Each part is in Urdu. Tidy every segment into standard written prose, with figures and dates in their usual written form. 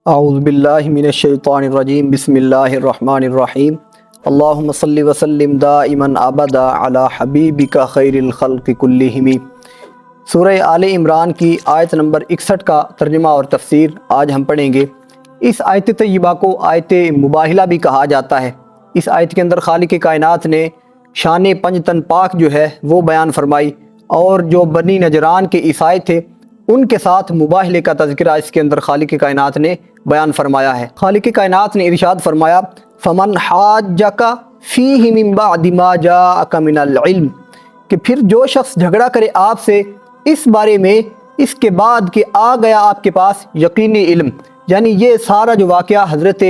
اعوذ باللہ من الشیطان الرجیم بسم اللہ الرحمن الرحیم اللہم صلی وسلم دائما ابدا علی حبیبک خیر الخلق کلہم۔ سورہ آل عمران کی آیت نمبر 61 کا ترجمہ اور تفسیر آج ہم پڑھیں گے۔ اس آیت طیبہ کو آیت مباہلہ بھی کہا جاتا ہے۔ اس آیت کے اندر خالق کائنات نے شان پنج تن پاک جو ہے وہ بیان فرمائی، اور جو بنی نجران کے عیسائی تھے ان کے ساتھ مباہلے کا تذکرہ اس کے اندر خالق کائنات نے بیان فرمایا ہے۔ خالق کائنات نے ارشاد فرمایا فمن حاجک فیہ من بعد ما جاءک من العلم، کہ پھر جو شخص جھگڑا کرے آپ سے اس بارے میں اس کے بعد کہ آ گیا آپ کے پاس یقینی علم، یعنی یہ سارا جو واقعہ حضرت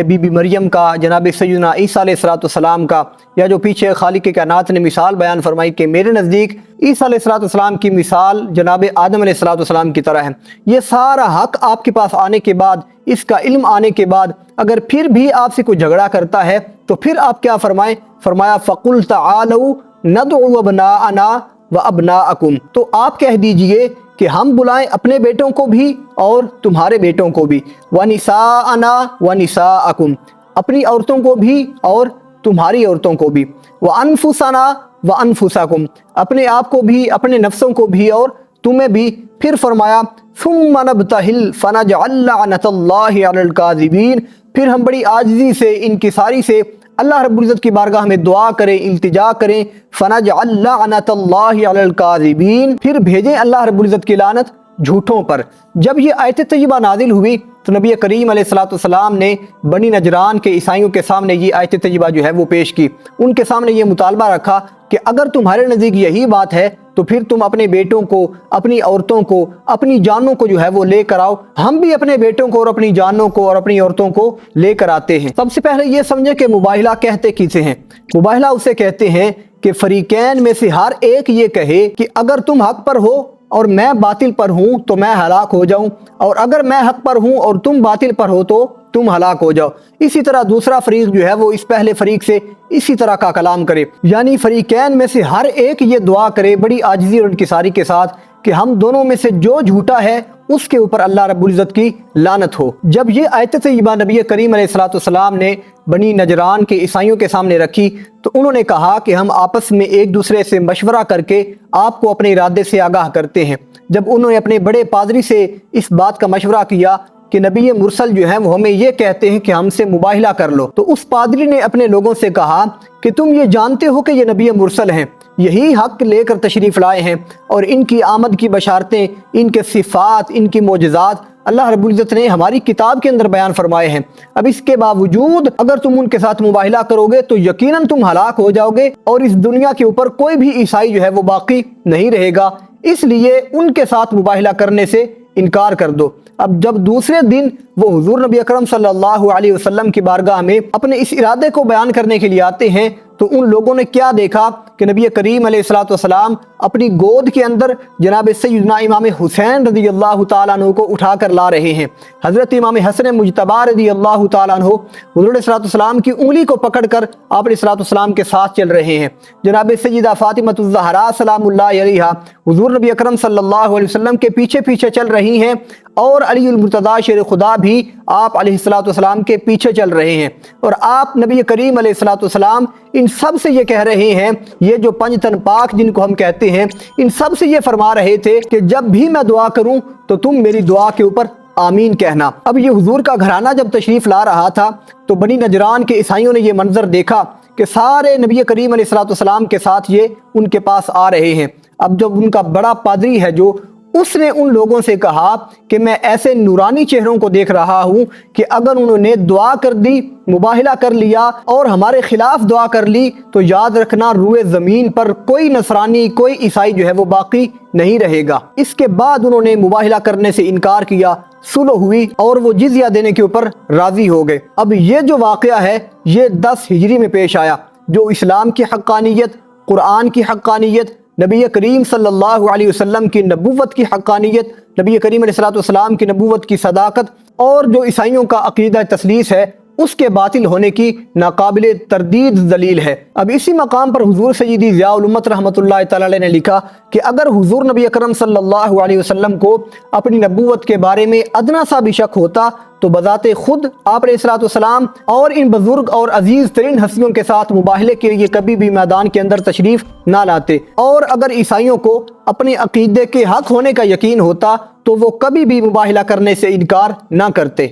بی بی مریم کا، جناب سیدنا عیسیٰ علیہ السلام کا، یا جو پیچھے خالق کائنات نے مثال بیان فرمائی کہ میرے نزدیک عیسیٰ علیہ السلام کی مثال جناب آدم علیہ السلام کی طرح ہے، یہ سارا حق آپ کے پاس آنے کے بعد، اس کا علم آنے کے بعد اگر پھر بھی آپ سے کوئی جھگڑا کرتا ہے تو پھر آپ کیا فرمائیں؟ فرمایا فَقُلْ تَعَالَوْا نَدْعُ أَبْنَاءَنَا وَأَبْنَاءَكُمْ، تو آپ کہہ دیجئے کہ ہم بلائیں اپنے بیٹوں کو بھی اور تمہارے بیٹوں کو بھی، وَنِسَاءَنَا وَنِسَاءَكُمْ، اپنی عورتوں کو بھی اور تمہاری عورتوں کو بھی، وَأَنفُسَنَا وَأَنفُسَكُمْ، اپنے آپ کو بھی، اپنے نفسوں کو بھی اور تمہیں بھی۔ پھر فرمایا ثُمَّ نَبْتَهِلْ فَنَجْعَلْ لَعْنَةَ اللَّهِ عَلَى الْكَاذِبِينَ، پھر ہم بڑی عاجزی سے، انکساری سے اللہ رب العزت کی بارگاہ میں دعا کریں، التجا کریں، فَنَجْعَلْ لَعْنَةَ اللَّهِ عَلَى الْكَاذِبِينَ، پھر بھیجیں اللہ رب العزت کی لعنت جھوٹوں پر۔ جب یہ آیت طیبہ نازل ہوئی تو نبی کریم علیہ السلام نے بنی نجران کے عیسائیوں کے سامنے یہ آیت طیبہ جو ہے وہ پیش کی، ان کے سامنے یہ مطالبہ رکھا کہ اگر تمہارے نزدیک یہی بات ہے تو پھر تم اپنے بیٹوں کو، اپنی عورتوں کو، اپنی جانوں کو جو ہے وہ لے کر آؤ، ہم بھی اپنے بیٹوں کو اور اپنی جانوں کو اور اپنی عورتوں کو لے کر آتے ہیں۔ سب سے پہلے یہ سمجھے کہ مباہلہ کہتے کسے ہیں؟ مباہلہ اسے کہتے ہیں کہ فریقین میں سے ہر ایک یہ کہے کہ اگر تم حق پر ہو اور میں باطل پر ہوں تو میں ہلاک ہو جاؤں، اور اگر میں حق پر ہوں اور تم باطل پر ہو تو تم ہلاک ہو جاؤ۔ اسی طرح دوسرا فریق جو ہے وہ اس پہلے فریق سے اسی طرح کا کلام کرے، یعنی فریقین میں سے ہر ایک یہ دعا کرے بڑی عاجزی اور انکساری کے ساتھ کہ ہم دونوں میں سے جو جھوٹا ہے اس کے اوپر اللہ رب العزت کی لعنت ہو۔ جب یہ آیت طیبہ نبی کریم علیہ السلام نے بنی نجران کے عیسائیوں کے سامنے رکھی تو انہوں نے کہا کہ ہم آپس میں ایک دوسرے سے مشورہ کر کے آپ کو اپنے ارادے سے آگاہ کرتے ہیں۔ جب انہوں نے اپنے بڑے پادری سے اس بات کا مشورہ کیا کہ نبی مرسل جو ہیں وہ ہمیں یہ کہتے ہیں کہ ہم سے مباہلہ کر لو، تو اس پادری نے اپنے لوگوں سے کہا کہ تم یہ جانتے ہو کہ یہ نبی مرسل ہیں، یہی حق لے کر تشریف لائے ہیں، اور ان کی آمد کی بشارتیں، ان کے صفات، ان کی معجزات اللہ رب العزت نے ہماری کتاب کے اندر بیان فرمائے ہیں۔ اب اس کے باوجود اگر تم ان کے ساتھ مباہلہ کرو گے تو یقیناً تم ہلاک ہو جاؤ گے، اور اس دنیا کے اوپر کوئی بھی عیسائی جو ہے وہ باقی نہیں رہے گا، اس لیے ان کے ساتھ مباہلہ کرنے سے انکار کر دو۔ اب جب دوسرے دن وہ حضور نبی اکرم صلی اللہ علیہ وسلم کی بارگاہ میں اپنے اس ارادے کو بیان کرنے کے لیے آتے ہیں تو ان لوگوں نے کیا دیکھا کہ نبی کریم علیہ السلام اپنی گود کے اندر جناب سیدنا امام حسین رضی اللہ تعالیٰ عنہ کو اٹھا کر لا رہے ہیں۔ حضرت امام حسن مجتبی رضی اللہ تعالیٰ عنہ حضور علیہ السلام کی انگلی کو پکڑ کر آپ علیہ السلام کے ساتھ چل رہے ہیں۔ جناب سیدہ فاطمہ الزہراء سلام اللہ علیہا حضور نبی اکرم صلی اللہ علیہ وسلم کے پیچھے پیچھے چل رہی ہیں، اور علی المرتضیٰ شیر خدا بھی آپ علیہ السلام کے پیچھے چل رہے ہیں، اور آپ نبی کریم علیہ السلام ان سب سے یہ کہہ رہے ہیں، یہ جو پنج تن پاک جن کو ہم کہتے ہیں، ان سب سے یہ فرما رہے تھے کہ جب بھی میں دعا کروں تو تم میری دعا کے اوپر آمین کہنا۔ اب یہ حضور کا گھرانہ جب تشریف لا رہا تھا تو بنی نجران کے عیسائیوں نے یہ منظر دیکھا کہ سارے نبی کریم علیہ السلام کے ساتھ یہ ان کے پاس آ رہے ہیں۔ اب جب ان کا بڑا پادری ہے جو، اس نے ان لوگوں سے کہا کہ میں ایسے نورانی چہروں کو دیکھ رہا ہوں کہ اگر انہوں نے دعا کر دی، مباہلہ کر لیا اور ہمارے خلاف دعا کر لی تو یاد رکھنا روئے زمین پر کوئی نصرانی، کوئی عیسائی جو ہے وہ باقی نہیں رہے گا۔ اس کے بعد انہوں نے مباہلہ کرنے سے انکار کیا، صلح ہوئی اور وہ جزیہ دینے کے اوپر راضی ہو گئے۔ اب یہ جو واقعہ ہے یہ 10 ہجری میں پیش آیا، جو اسلام کی حقانیت، قرآن کی حقانیت، نبی کریم صلی اللہ علیہ وسلم کی نبوت کی حقانیت، نبی کریم علیہ السلام کی نبوت کی صداقت، اور جو عیسائیوں کا عقیدہ تثلیث ہے اس کے باطل ہونے کی ناقابل تردید دلیل ہے۔ اب اسی مقام پر حضور سیدی ضیاء الامت رحمۃ اللہ تعالی علیہ نے لکھا کہ اگر حضور نبی اکرم صلی اللہ علیہ وسلم کو اپنی نبوت کے بارے میں ادنا سا بھی شک ہوتا تو بذات خود آپ علیہ السلام اور ان بزرگ اور عزیز ترین ہستیوں کے ساتھ مباہلے کے لیے کبھی بھی میدان کے اندر تشریف نہ لاتے، اور اگر عیسائیوں کو اپنے عقیدے کے حق ہونے کا یقین ہوتا تو وہ کبھی بھی مباہلہ کرنے سے انکار نہ کرتے۔